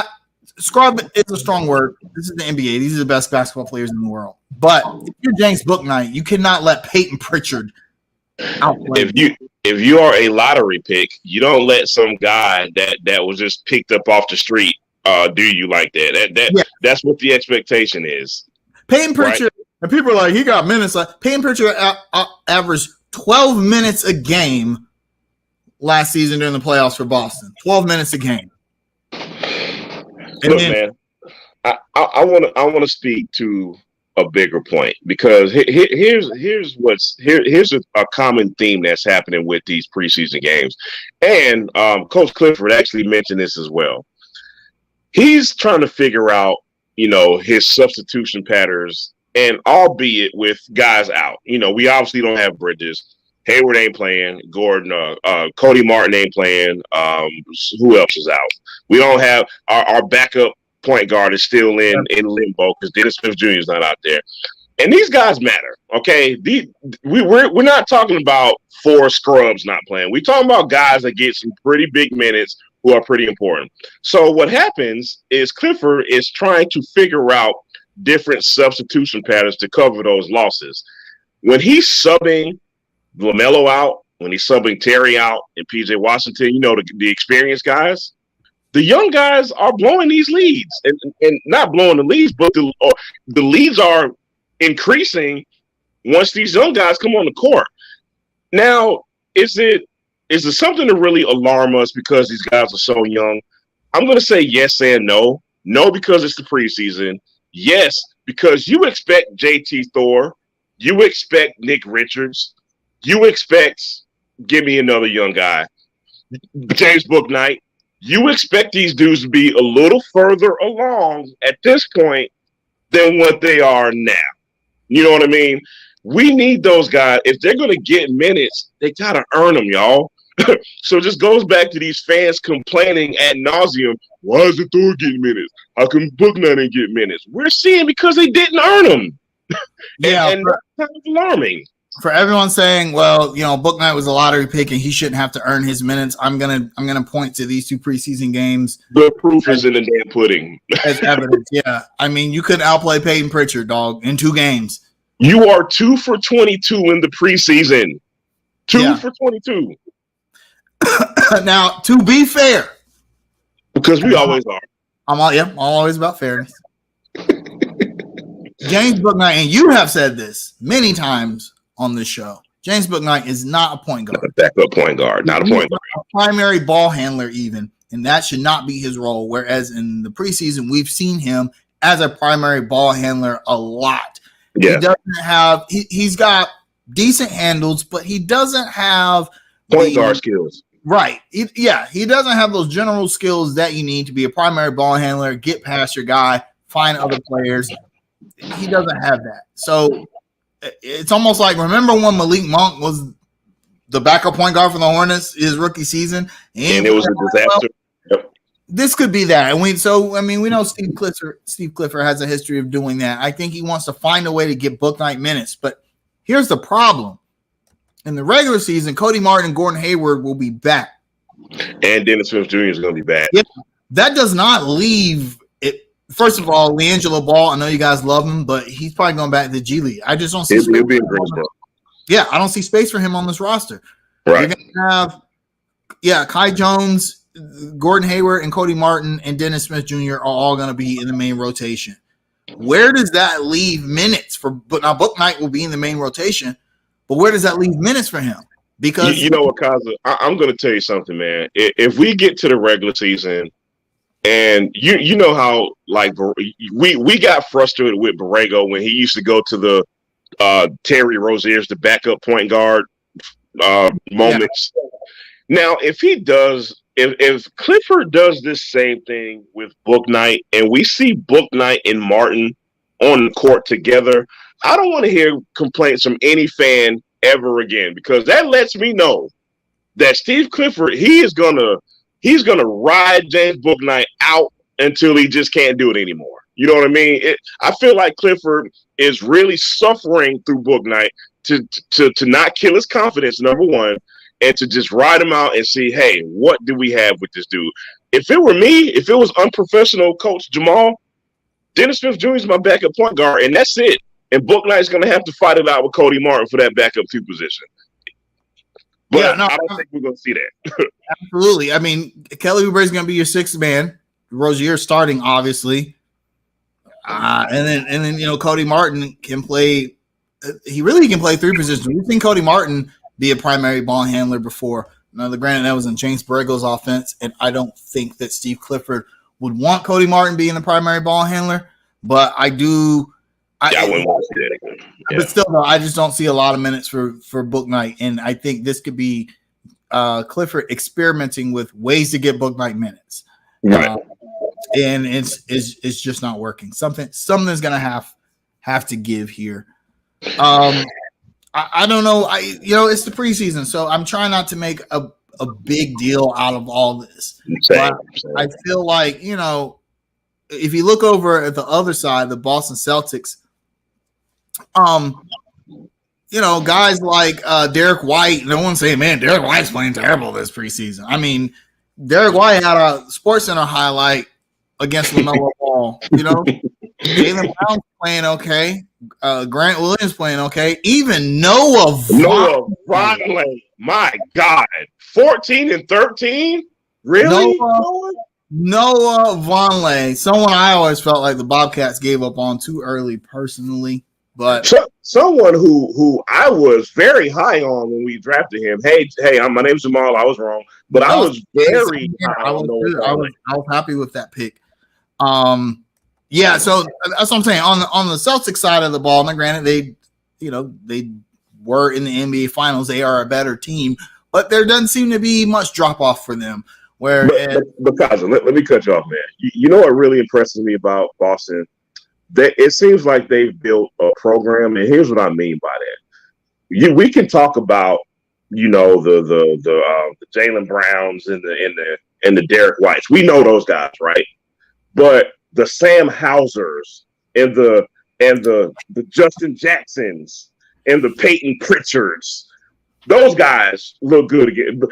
scrub is a strong word. This is the NBA. These are the best basketball players in the world. But if you're James Bouknight, you cannot let Peyton Pritchard outplay. If you are a lottery pick, you don't let some guy that was just picked up off the street do you like that. That's what the expectation is. Peyton Pritchard, right? And people are like, he got minutes. Peyton Pritchard averaged 12 minutes a game last season during the playoffs for Boston. 12 minutes a game. Look, man, I want to speak to a bigger point because here's a common theme that's happening with these preseason games, and Coach Clifford actually mentioned this as well. He's trying to figure out, his substitution patterns, and albeit with guys out. We obviously don't have Bridges. Hayward ain't playing. Gordon, Cody Martin ain't playing. Who else is out? We don't have our backup point guard is still in limbo because Dennis Smith Jr. is not out there. And these guys matter, okay? We're not talking about 4 scrubs not playing. We're talking about guys that get some pretty big minutes who are pretty important. So what happens is Clifford is trying to figure out different substitution patterns to cover those losses. When he's subbing LaMelo out, when he's subbing Terry out and PJ Washington, the experienced guys, the young guys are blowing these leads and not blowing the leads, but the leads are increasing once these young guys come on the court. Now, is it something to really alarm us because these guys are so young? I'm going to say yes and no. No, because it's the preseason. Yes, because you expect JT Thor. You expect Nick Richards. You expect, give me another young guy, James Bouknight. You expect these dudes to be a little further along at this point than what they are now. You know what I mean? We need those guys. If they're going to get minutes, they got to earn them, y'all. So it just goes back to these fans complaining ad nauseum. Why is the Thor getting minutes? How come Bouknight ain't get minutes? We're seeing because they didn't earn them. and that's kind of alarming. For everyone saying, well, Bouknight was a lottery pick and he shouldn't have to earn his minutes, I'm gonna point to these 2 preseason games. The proof is in the damn pudding. As evidence, yeah. I mean, you couldn't outplay Peyton Pritchard, dog, in 2 games. You are 2 for 22 in the preseason. 2 for 22. Now, to be fair, because we always are. I'm always about fairness. James Bouknight, and you have said this many times on this show, James Bouknight is not a point guard. Not a backup point guard, not a point guard. A primary ball handler even, and that should not be his role. Whereas in the preseason, we've seen him as a primary ball handler a lot. Yeah. He doesn't have – he's got decent handles, but he doesn't have – point guard skills. Right. He doesn't have those general skills that you need to be a primary ball handler, get past your guy, find other players. He doesn't have that. So it's almost like, remember when Malik Monk was the backup point guard for the Hornets his rookie season? And it was a disaster. Yep. This could be that. And we know Steve Clifford has a history of doing that. I think he wants to find a way to get Bouknight minutes. But here's the problem. In the regular season, Cody Martin and Gordon Hayward will be back. And Dennis Smith Jr. is going to be back. Yeah, that does not leave it. First of all, LiAngelo Ball, I know you guys love him, but he's probably going back to the G League. I just don't see space. He'll be in Greensboro. Yeah, I don't see space for him on this roster. Right. You're going to have, Kai Jones, Gordon Hayward, and Cody Martin, and Dennis Smith Jr. are all going to be in the main rotation. Where does that leave minutes for? But now Bouknight will be in the main rotation. But where does that leave minutes for him? Because you know what, Kaza, I'm going to tell you something, man. If we get to the regular season, and you know how like we got frustrated with Borrego when he used to go to the Terry Rozier's the backup point guard moments. Yeah. Now, if he does, if Clifford does this same thing with Bouknight, and we see Bouknight and Martin on the court together, I don't want to hear complaints from any fan ever again, because that lets me know that Steve Clifford, he's gonna ride James Bouknight out until he just can't do it anymore. You know what I mean? I feel like Clifford is really suffering through Bouknight to not kill his confidence, number one, and to just ride him out and see, hey, what do we have with this dude? If it were me, if it was unprofessional coach Jamal, Dennis Smith Jr. is my backup point guard, and that's it. And Bouknight's going to have to fight it out with Cody Martin for that backup 2 position. But yeah, no, I don't think we're going to see that. Absolutely. I mean, Kelly Oubre is going to be your 6th man. Rozier starting, obviously. And then you know, Cody Martin can play. He can play 3 positions. We've seen Cody Martin be a primary ball handler before. Now, granted, that was in James Borrego's offense, and I don't think that Steve Clifford would want Cody Martin being the primary ball handler. But I do. I wouldn't want to see that again. Yeah. But still, though, I just don't see a lot of minutes for Bouknight, and I think this could be Clifford experimenting with ways to get Bouknight minutes. Right. And it's just not working. Something's gonna have to give here. I don't know. It's the preseason, so I'm trying not to make a big deal out of all this. Same. I feel like, you know, if you look over at the other side, the Boston Celtics, you know, guys like Derek White. No one's saying, man, Derek White's playing terrible this preseason. I mean, Derek White had a SportsCenter highlight against LaMelo Ball. You know, Jaylen Brown's playing okay. Grant Williams playing okay. Even Noah Vonleh. My God, 14 and 13. Really? Noah Vonleh. Someone I always felt like the Bobcats gave up on too early, personally. But someone who I was very high on when we drafted him. Hey, my name's Jamal. I was wrong, but I was very high on Noah Vonleh. I was happy with that pick. Yeah, so that's what I'm saying. On the Celtics side of the ball, now granted, they were in the NBA Finals. They are a better team, but there doesn't seem to be much drop off for them. But Kaza, let me cut you off, man. You know what really impresses me about Boston? It seems like they've built a program, and here's what I mean by that. We can talk about, you know, the Jaylen Browns and the Derek Whites. We know those guys, right? But the Sam Hausers and the Justin Jacksons and the Peyton Pritchards, those guys look good again.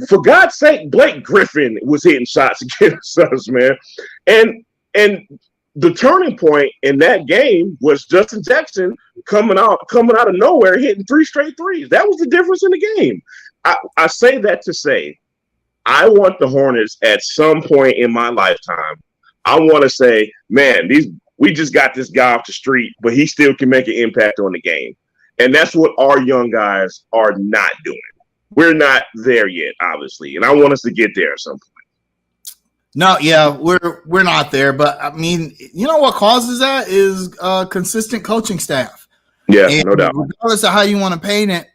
For God's sake, Blake Griffin was hitting shots against us, man. And the turning point in that game was Justin Jackson coming out of nowhere, hitting 3 straight threes. That was the difference in the game. I say that to say, I want the Hornets at some point in my lifetime. I want to say, man, we just got this guy off the street, but he still can make an impact on the game. And that's what our young guys are not doing. We're not there yet, obviously, and I want us to get there at some point. No, yeah, we're not there, but I mean, you know what causes that is consistent coaching staff. Yeah, and no doubt. Regardless of how you want to paint it,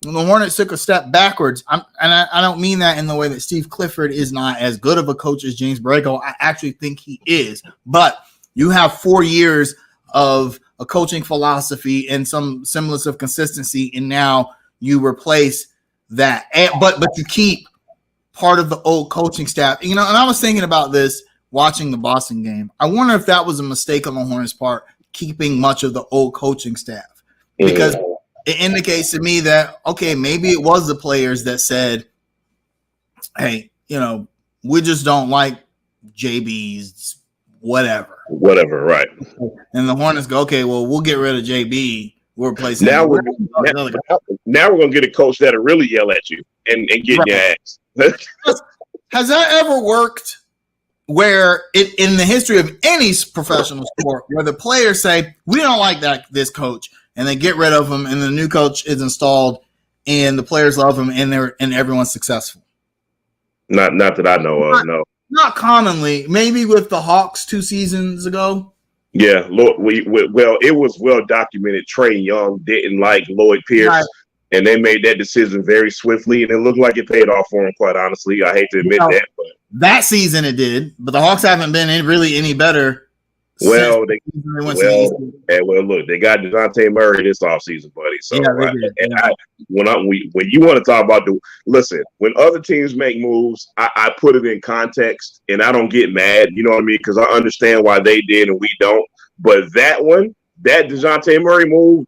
the Hornets took a step backwards. I don't mean that in the way that Steve Clifford is not as good of a coach as James Borrego. I actually think he is, but you have 4 years of a coaching philosophy and some semblance of consistency, and now you replace that, but you keep part of the old coaching staff. You know, and I was thinking about this watching the Boston game. I wonder if that was a mistake on the Hornets' part, keeping much of the old coaching staff, because it indicates to me that, okay, maybe it was the players that said, hey, you know, we just don't like JB's whatever, right? And the Hornets go, okay, well, we'll get rid of JB. We'll replace him. Now we're going to get a coach that'll really yell at you and get your ass. Has that ever worked where in the history of any professional sport where the players say, we don't like this coach, and they get rid of him, and the new coach is installed, and the players love him, and everyone's successful. Not that I know of. No, not commonly. Maybe with the Hawks 2 seasons ago. Yeah, it was well documented. Trae Young didn't like Lloyd Pierce. Right. And they made that decision very swiftly, and it looked like it paid off for him, quite honestly. I hate to admit that. But that season it did, but the Hawks haven't been really any better. Well, look, they got DeJounte Murray this offseason, buddy. So when you want to talk about when other teams make moves, I put it in context, and I don't get mad. You know what I mean? Because I understand why they did and we don't. But that DeJounte Murray move,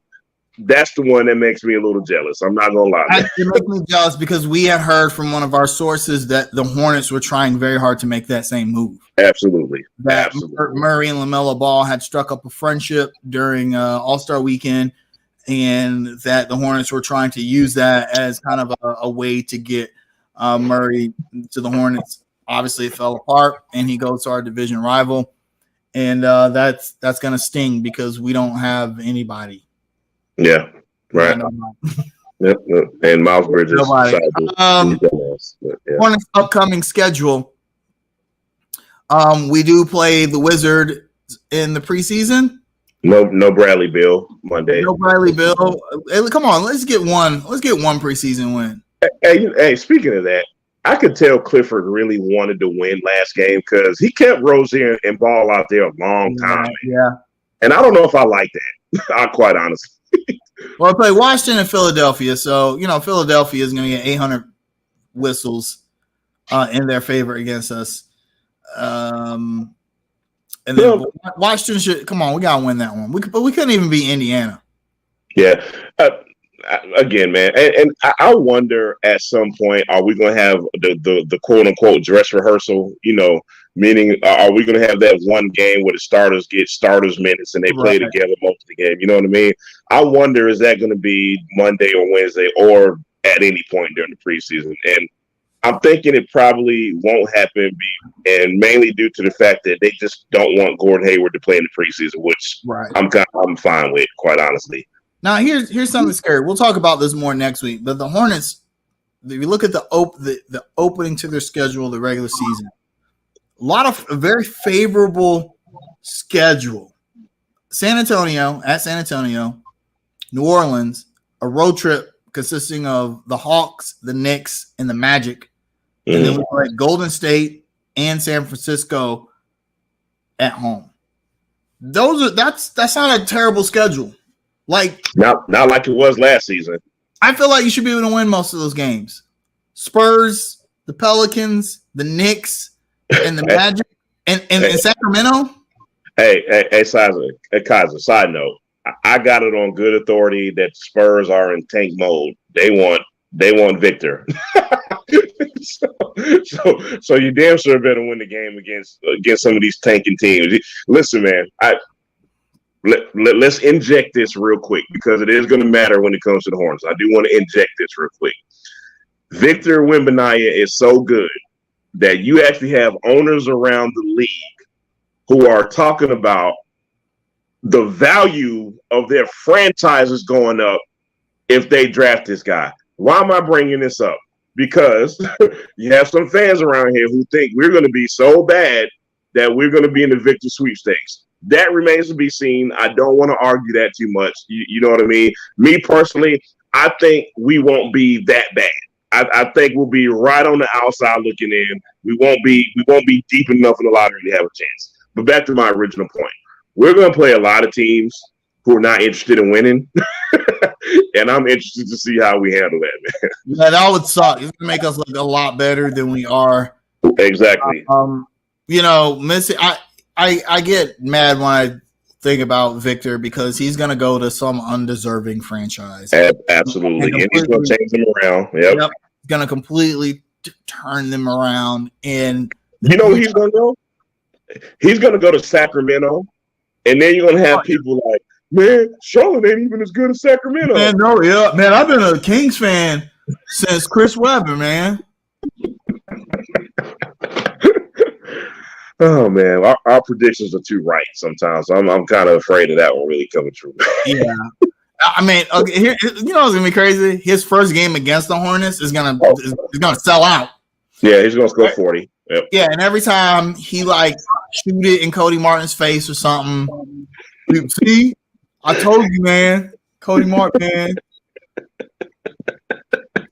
that's the one that makes me a little jealous. I'm not gonna lie. It makes me jealous because we had heard from one of our sources that the Hornets were trying very hard to make that same move. Absolutely. That Murray and LaMelo Ball had struck up a friendship during All-Star Weekend, and that the Hornets were trying to use that as kind of a way to get Murray to the Hornets. Obviously, it fell apart, and he goes to our division rival, and that's going to sting because we don't have anybody. Yeah, right. Yep. And Miles Bridges. Hornets' upcoming schedule. We do play the Wizards in the preseason. No Bradley Beal Monday. No Bradley Beal. Hey, come on, let's get one preseason win. Hey, speaking of that, I could tell Clifford really wanted to win last game because he kept Rozier and Ball out there a long time. Yeah. And I don't know if I like that. I'm quite honest. Well, I play Washington and Philadelphia, so Philadelphia is going to get 800 whistles in their favor against us. And then Washington should come on. We got to win that one. We couldn't even beat Indiana. Yeah. Again, man, and I wonder at some point, are we going to have the quote unquote dress rehearsal? Meaning, are we going to have that one game where the starters get starters minutes and they play together most of the game? You know what I mean? I wonder, is that going to be Monday or Wednesday or at any point during the preseason? And I'm thinking it probably won't happen, and mainly due to the fact that they just don't want Gordon Hayward to play in the preseason, which I'm fine with, quite honestly. Now, here's something scary. We'll talk about this more next week. But the Hornets, if you look at the opening to their schedule, the regular season, a very favorable schedule. San Antonio, New Orleans, a road trip consisting of the Hawks, the Knicks, and the Magic. And then we play Golden State and San Francisco at home. That's not a terrible schedule. Like not like it was last season. I feel like you should be able to win most of those games. Spurs, the Pelicans, the Knicks, and the Magic, and Sacramento. Hey, Kaiser, side note. I got it on good authority that Spurs are in tank mode. They want Victor. so you damn sure better win the game against some of these tanking teams. Listen, man, let's inject this real quick because it is going to matter when it comes to the Hornets. I do want to inject this real quick. Victor Wembanyama is so good that you actually have owners around the league who are talking about the value of their franchises going up if they draft this guy. Why am I bringing this up? Because you have some fans around here who think we're going to be so bad that we're going to be in the Victor sweepstakes. That remains to be seen. I don't want to argue that too much. You know what I mean? Me personally, I think we won't be that bad. I think we'll be right on the outside looking in. We won't be deep enough in the lottery to have a chance. But back to my original point. We're going to play a lot of teams who are not interested in winning. And I'm interested to see how we handle that, man. Yeah, that would suck. It's going to make us look a lot better than we are. Exactly. Missing I get mad when I think about Victor because he's going to go to some undeserving franchise. Absolutely. And he's going to change them around. Yep. He's going to completely turn them around. And you know where he's going to go? He's going to go to Sacramento. And then you're going to have people like, man, Charlotte ain't even as good as Sacramento. Man, no, yeah. Man, I've been a Kings fan since Chris Webber, man. Oh man, our predictions are too right sometimes. I'm kind of afraid of that one really coming true. Yeah, I mean, okay, here, you know what's gonna be crazy? His first game against the Hornets is gonna sell out. Yeah, he's gonna score 40. Yep. Yeah, and every time he like shoot it in Cody Martin's face or something. See, I told you, man. Cody Martin, man.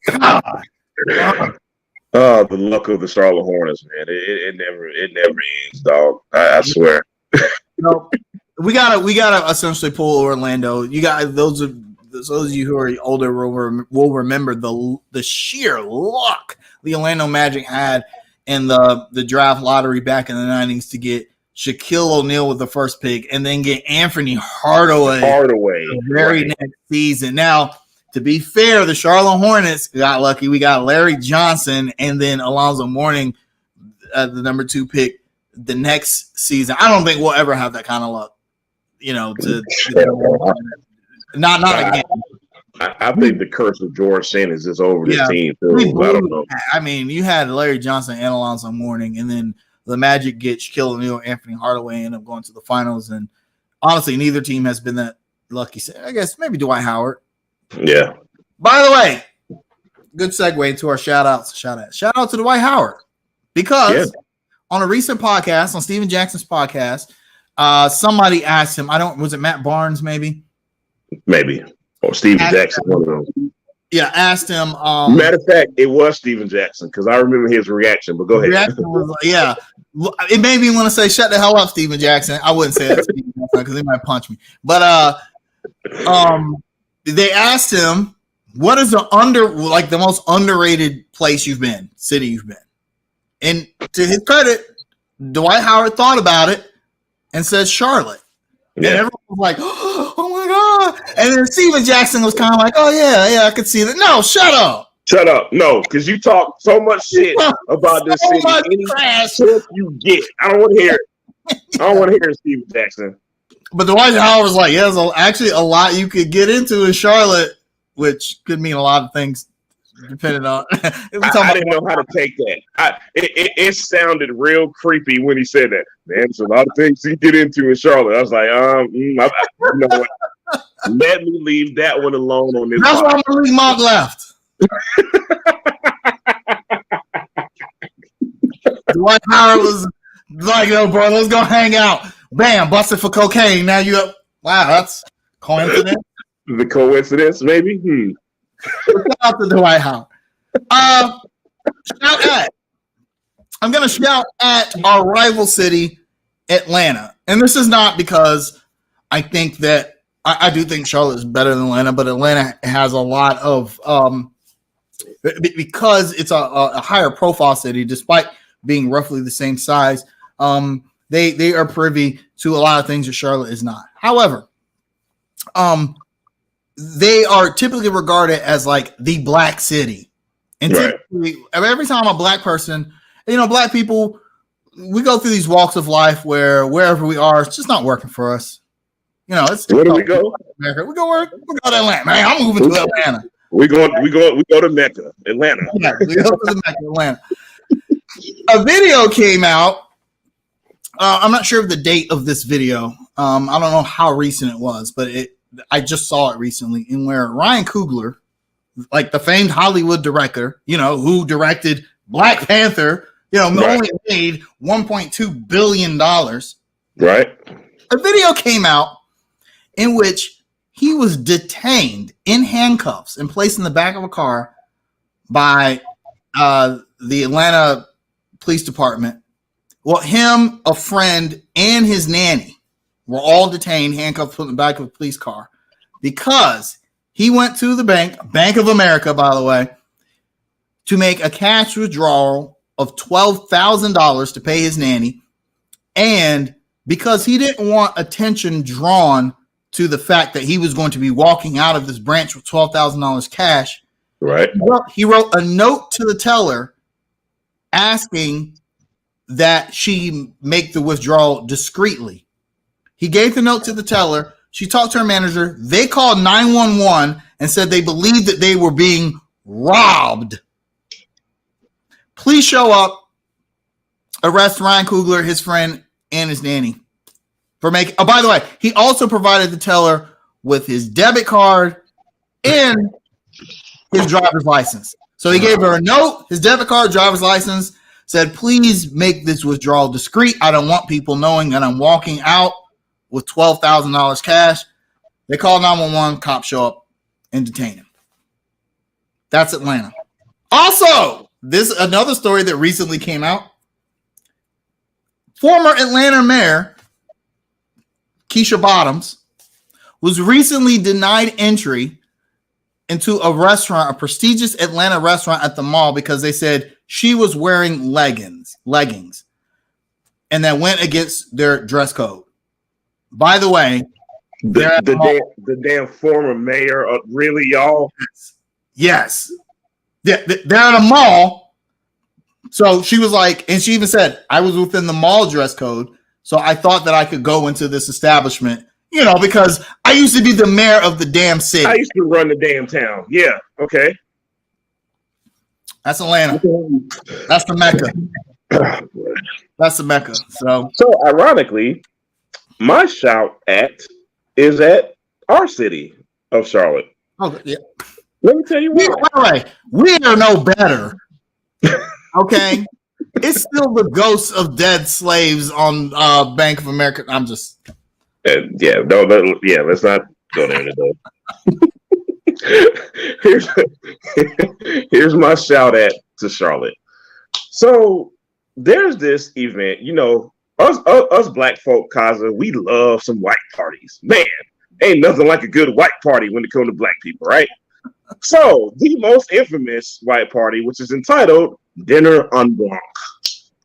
God. Oh, the luck of the Charlotte Hornets, man. It never ends, dog. I swear. We gotta essentially pull Orlando. You got those of you who are older will remember the sheer luck the Orlando Magic had in the draft lottery back in the 90s to get Shaquille O'Neal with the first pick and then get Anthony Hardaway the very next season. Now, to be fair, the Charlotte Hornets got lucky. We got Larry Johnson and then Alonzo Mourning, the number 2 pick the next season. I don't think we'll ever have that kind of luck, not again. I think the curse of George Sanders is over this team. Too. I don't know. I mean, you had Larry Johnson and Alonzo Mourning, and then the Magic get Shaquille O'Neal, Anthony Hardaway, end up going to the finals. And honestly, neither team has been that lucky. I guess maybe Dwight Howard. Yeah. By the way, good segue into our shout outs. Shout out to Dwight Howard because on a recent podcast, on Steven Jackson's podcast, somebody asked him, was it Matt Barnes maybe? Maybe. Or Steven Jackson, one of them. Yeah, asked him. Matter of fact, it was Steven Jackson because I remember his reaction, but go ahead. It made me want to say, shut the hell up, Steven Jackson. I wouldn't say that to Steven Jackson because he might punch me. But they asked him, what is the most underrated place city you've been? And to his credit, Dwight Howard thought about it and said Charlotte. Yeah. And everyone was like, oh my God. And then Steven Jackson was kind of like, oh yeah, I could see that. No, shut up. Shut up. No, because you talk so much shit about this city. Any chance you get. I don't want to hear it. I don't want to hear it, Steven Jackson. But Dwight Howard was like, there's actually a lot you could get into in Charlotte, which could mean a lot of things depending on. I didn't know how to take that. It sounded real creepy when he said that. Man, there's a lot of things you get into in Charlotte. I was like, you know what? Let me leave that one alone on this. That's why I'm gonna leave Mark left. Dwight Howard was like, yo, bro, let's go hang out. Bam, busted for cocaine. Now you up. Wow, that's coincidence. The coincidence, maybe? Shout out to Dwight Howard. I'm going to shout at our rival city, Atlanta. And this is not because I think that I do think Charlotte is better than Atlanta, but Atlanta has a lot of because it's a higher profile city, despite being roughly the same size. They are privy to a lot of things that Charlotte is not. However, they are typically regarded as like the black city. And typically, every time a black person, black people, we go through these walks of life where wherever we are, it's just not working for us. It's where do we go? America. We go to Atlanta. Man, I'm moving to Atlanta. We go to Mecca, Atlanta. Yeah, we go to the Mecca, Atlanta. A video came out. I'm not sure of the date of this video. I don't know how recent it was, but I just saw it recently, in where Ryan Coogler, like the famed Hollywood director, who directed Black Panther, only made $1.2 billion. Right. A video came out in which he was detained in handcuffs and placed in the back of a car by the Atlanta Police Department. Well, him, a friend, and his nanny were all detained, handcuffed, put in the back of a police car because he went to the Bank of America, by the way, to make a cash withdrawal of $12,000 to pay his nanny. And because he didn't want attention drawn to the fact that he was going to be walking out of this branch with $12,000 cash, right? He wrote a note to the teller asking that she make the withdrawal discreetly. He gave the note to the teller. She talked to her manager. They called 911 and said they believed that they were being robbed. Please show up, arrest Ryan Coogler, his friend, and his nanny for making. Oh, by the way, he also provided the teller with his debit card and his driver's license. So he gave her a note, his debit card, driver's license, said, please make this withdrawal discreet. I don't want people knowing that I'm walking out with $12,000 cash. They call 911, cops show up and detain him. That's Atlanta. Also, this another story that recently came out. Former Atlanta mayor Keisha Bottoms was recently denied entry into a restaurant, a prestigious Atlanta restaurant at the mall, because they said she was wearing leggings, and that went against their dress code. By the way, the damn former mayor, really, y'all? Yes. They're at a mall. So she was like, and she even said, I was within the mall dress code, so I thought that I could go into this establishment, you know, because I used to be the mayor of the damn city. I used to run the damn town. Yeah, okay. That's Atlanta. That's the Mecca. That's the Mecca. So ironically, my shout at is at our city of Charlotte. Oh, yeah. Let me tell you what. By the way, we are no better. Okay. It's still the ghosts of dead slaves on Bank of America. I'm just. Let's not go there today. Here's my shout at to Charlotte. So there's this event, you know, us black folk, Kaza, we love some white parties. Man, ain't nothing like a good white party when it comes to black people, right? So the most infamous white party, which is entitled Dinner en Blanc,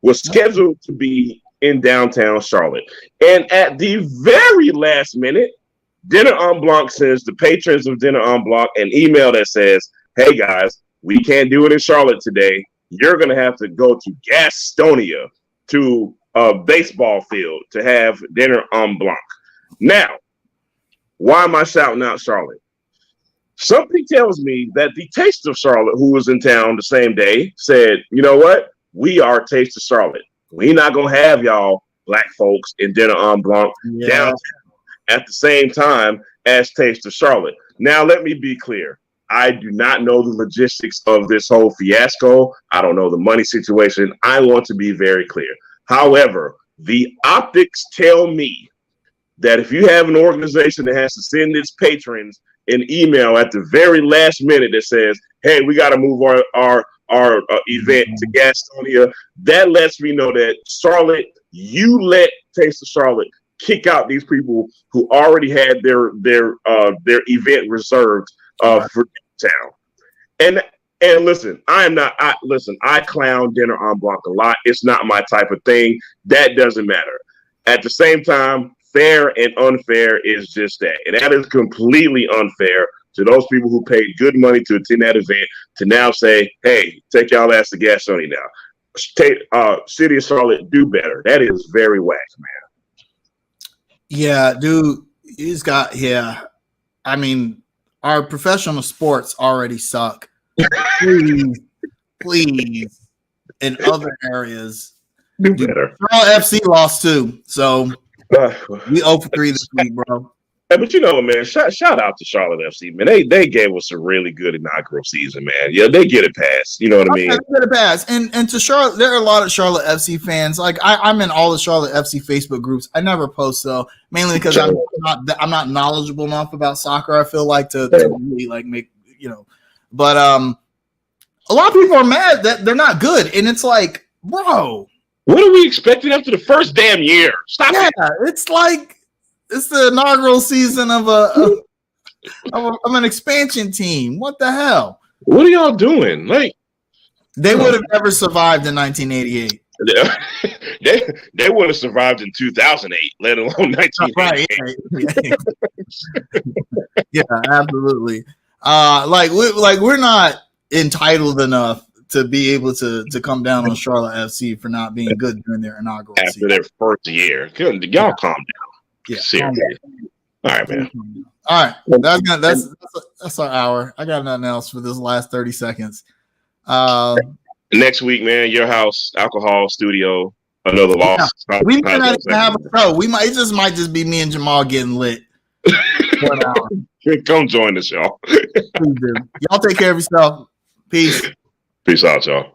was scheduled to be in downtown Charlotte. And at the very last minute, Dinner en Blanc sends the patrons of Dinner en Blanc an email that says, hey guys, we can't do it in Charlotte today. You're going to have to go to Gastonia, to a baseball field, to have Dinner en Blanc. Now, why am I shouting out Charlotte? Something tells me that the Taste of Charlotte, who was in town the same day, said, you know what? We are Taste of Charlotte. We're not going to have y'all black folks in Dinner en Blanc downtown at the same time as Taste of Charlotte. Now, let me be clear. I do not know the logistics of this whole fiasco. I don't know the money situation. I want to be very clear. However, the optics tell me that if you have an organization that has to send its patrons an email at the very last minute that says, hey, we got to move our event to Gastonia, that lets me know that Charlotte, you let Taste of Charlotte kick out these people who already had their event reserved for town. And listen, I clown Dinner en Blanc a lot. It's not my type of thing. That doesn't matter. At the same time, fair and unfair is just that. And that is completely unfair to those people who paid good money to attend that event to now say, hey, take y'all ass to Gastonia now. City of Charlotte, do better. That is very whack, man. Yeah, dude, he's got, I mean, our professional sports already suck. Please, in other areas, do better. Charlotte FC lost too, so we 0 for 3 this week, bro. Hey, but you know, man, shout out to Charlotte FC, man. They gave us a really good inaugural season, man. Yeah, they get it past. You know what I mean? They get it past. And to Charlotte, there are a lot of Charlotte FC fans. Like I'm in all the Charlotte FC Facebook groups. I never post though, mainly because I'm not knowledgeable enough about soccer. I feel like to really like make but a lot of people are mad that they're not good, and it's like, bro, what are we expecting after the first damn year? Stop it. It's like. It's the inaugural season of an expansion team. What the hell? What are y'all doing? Like they would have never survived in 1988. They would have survived in 2008, let alone 1988. Right. Yeah, absolutely. We're not entitled enough to be able to come down on Charlotte FC for not being good during their inaugural after season. Their first year. Y'all calm down. Yeah. Seriously. All right, man. All right. That's our hour. I got nothing else for this last 30 seconds. Next week, man, your house, alcohol studio, another loss. We might not even have a show. It might just be me and Jamal getting lit. 1 hour. Come join us, y'all. Please do. Y'all take care of yourself. Peace. Peace out, y'all.